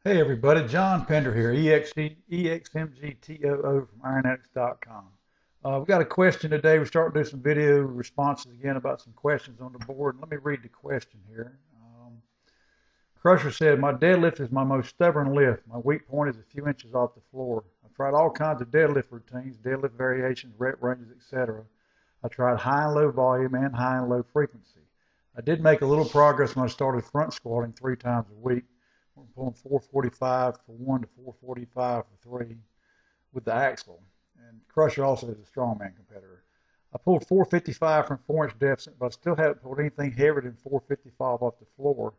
Hey everybody, John Pender here, EXMGTOO from IronAddicts.com. We've got a question today. We're starting to do some video responses again about some questions on the board. Let me read the question here. Crusher said, my deadlift is my most stubborn lift. My weak point is a few inches off the floor. I've tried all kinds of deadlift routines, deadlift variations, rep ranges, etc. I tried high and low volume and high and low frequency. I did make a little progress when I started front squatting 3 times a week. I'm pulling 445 for 1 to 445 for 3 with the axle. And Crusher also is a strongman competitor. I pulled 455 from 4-inch deficit, but I still haven't pulled anything heavier than 455 off the floor.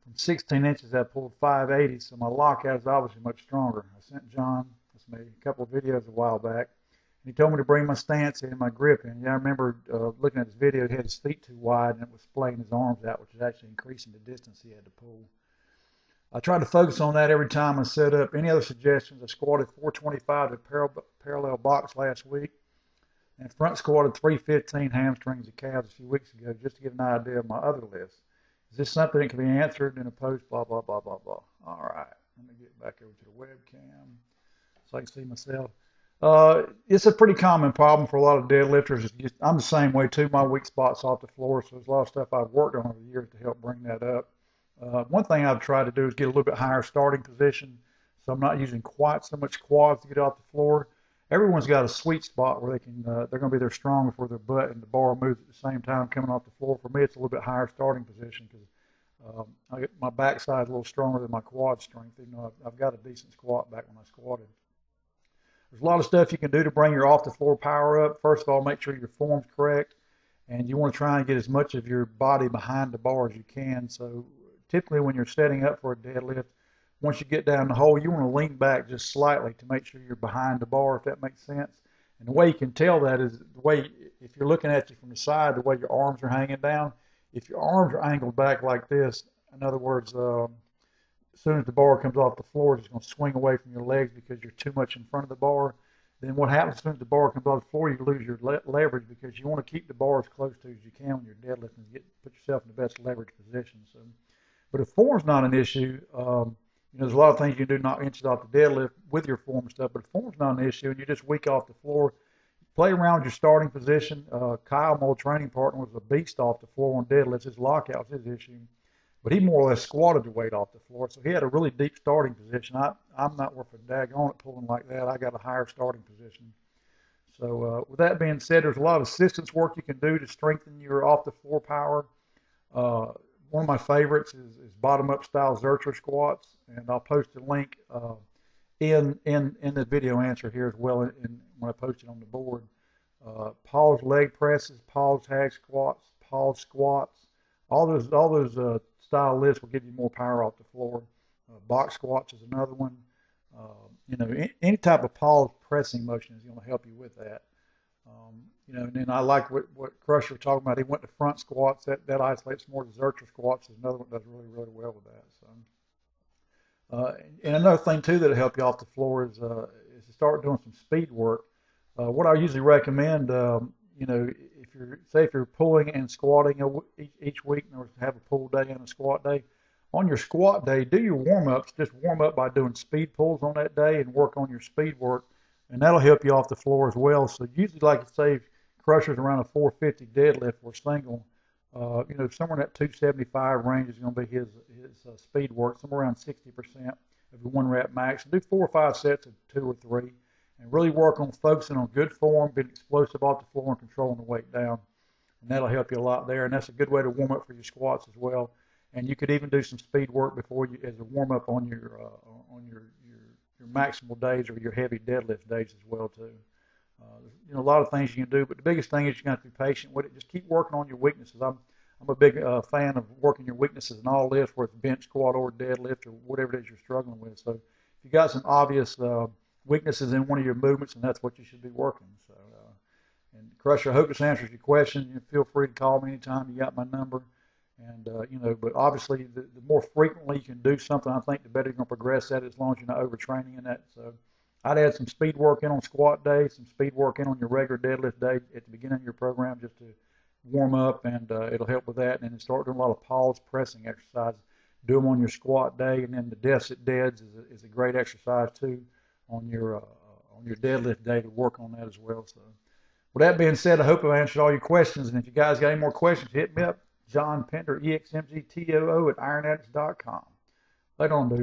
From 16 inches, I pulled 580, so my lockout is obviously much stronger. I sent John, that's me, a couple of videos a while back, and he told me to bring my stance in and my grip in. Yeah, I remember looking at his video, he had his feet too wide, and it was splaying his arms out, which is actually increasing the distance he had to pull. I tried to focus on that every time I set up. Any other suggestions? I squatted 425 to parallel box last week and front squatted 315 hamstrings and calves a few weeks ago just to get an idea of my other lifts. Is this something that can be answered in a post? Blah, blah, blah, blah, blah. All right. Let me get back over to the webcam so I can see myself. It's a pretty common problem for a lot of deadlifters. I'm the same way too. My weak spot's off the floor, so there's a lot of stuff I've worked on over the years to help bring that up. One thing I've tried to do is get a little bit higher starting position, so I'm not using quite so much quads to get off the floor. Everyone's got a sweet spot where they're going to be their strongest where their butt and the bar moves at the same time coming off the floor. For me, it's a little bit higher starting position because my backside is a little stronger than my quad strength, even though I've got a decent squat back when I squatted. There's a lot of stuff you can do to bring your off the floor power up. First of all, make sure your form's correct, and you want to try and get as much of your body behind the bar as you can. So typically when you're setting up for a deadlift, once you get down the hole, you want to lean back just slightly to make sure you're behind the bar, if that makes sense. And the way you can tell that is the way, if you're looking at you from the side, the way your arms are hanging down. If your arms are angled back like this, in other words, as soon as the bar comes off the floor, it's going to swing away from your legs because you're too much in front of the bar. Then what happens as soon as the bar comes off the floor, you lose your leverage because you want to keep the bar as close to as you can when you're deadlifting to put yourself in the best leverage position. So, but if form's not an issue, there's a lot of things you can do knock inches off the deadlift with your form and stuff, but if form's not an issue and you're just weak off the floor, play around with your starting position. Kyle, my old training partner, was a beast off the floor on deadlifts. His lockout was his issue, but he more or less squatted the weight off the floor, so he had a really deep starting position. I'm not worth a daggone it pulling like that. I got a higher starting position. So with that being said, there's a lot of assistance work you can do to strengthen your off the floor power. Uh, One of my favorites is bottom up style Zercher squats, and I'll post a link in the video answer here as well when I post it on the board. Pause leg presses, pause hack squats, pause squats, all those style lifts will give you more power off the floor. Box squats is another one. Any type of pause pressing motion is going to help you with that. And then I like what Crusher was talking about. He went to front squats. That isolates more to Zercher squats. Is another one that does really, really well with that. And another thing too that'll help you off the floor is to start doing some speed work. What I usually recommend, if you're pulling and squatting each week, or have a pull day and a squat day. On your squat day, do your warm ups. Just warm up by doing speed pulls on that day and work on your speed work, and that'll help you off the floor as well. So usually, like I say, Crusher's around a 450 deadlift or single. Somewhere in that 275 range is going to be his speed work, somewhere around 60% of your 1 rep max. Do 4 or 5 sets of 2 or 3, and really work on focusing on good form, being explosive off the floor, and controlling the weight down. And that'll help you a lot there. And that's a good way to warm up for your squats as well. And you could even do some speed work before you, as a warm up on your maximal days or your heavy deadlift days as well too. A lot of things you can do, but the biggest thing is you got to be patient with it. Just keep working on your weaknesses. I'm a big fan of working your weaknesses in all lifts, whether it's bench, squat, or deadlift, or whatever it is you're struggling with. So if you got some obvious weaknesses in one of your movements, and that's what you should be working. So, and Crusher, I hope this answers your question. Feel free to call me anytime. You got my number. And, but obviously the more frequently you can do something, I think the better you're going to progress at it, as long as you're not overtraining in that. So I'd add some speed work in on squat day, some speed work in on your regular deadlift day at the beginning of your program, just to warm up, and it'll help with that. And then start doing a lot of pause pressing exercises. do them on your squat day, and then the deficit deads is a great exercise too on your deadlift day to work on that as well. So, with that being said, I hope I've answered all your questions. And if you guys got any more questions, hit me up, John Pender, EXMGTOO at ironaddicts.com. Later on, dudes.